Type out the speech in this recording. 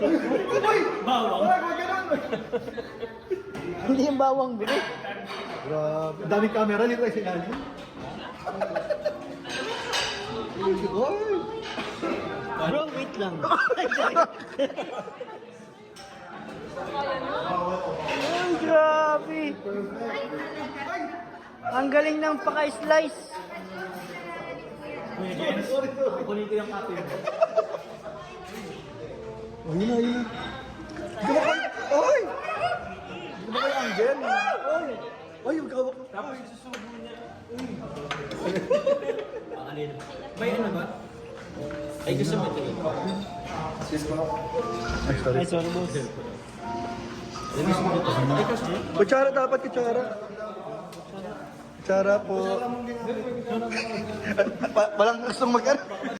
Uy! Bawang. Wag ganun! Hindi yung bawang bro. Grabe. Daming camera dito ay sinali. Uy! Bro, wait lang. Ay, grabe. Ang galing ng paka-slice. Kuya Jens, kunin ko yung copy mo. Ayun na, ayun na. Di ba kayo? Oy! Di ba kayo Angel? Oy! Oy, yung kawak mo. Tapos susubo niya. Ang alin. May ano ba? Ay, gusto mo ito. Ay, sorry boss. Kutsara dapat, kutsara. Kutsara po. Walang gustong mag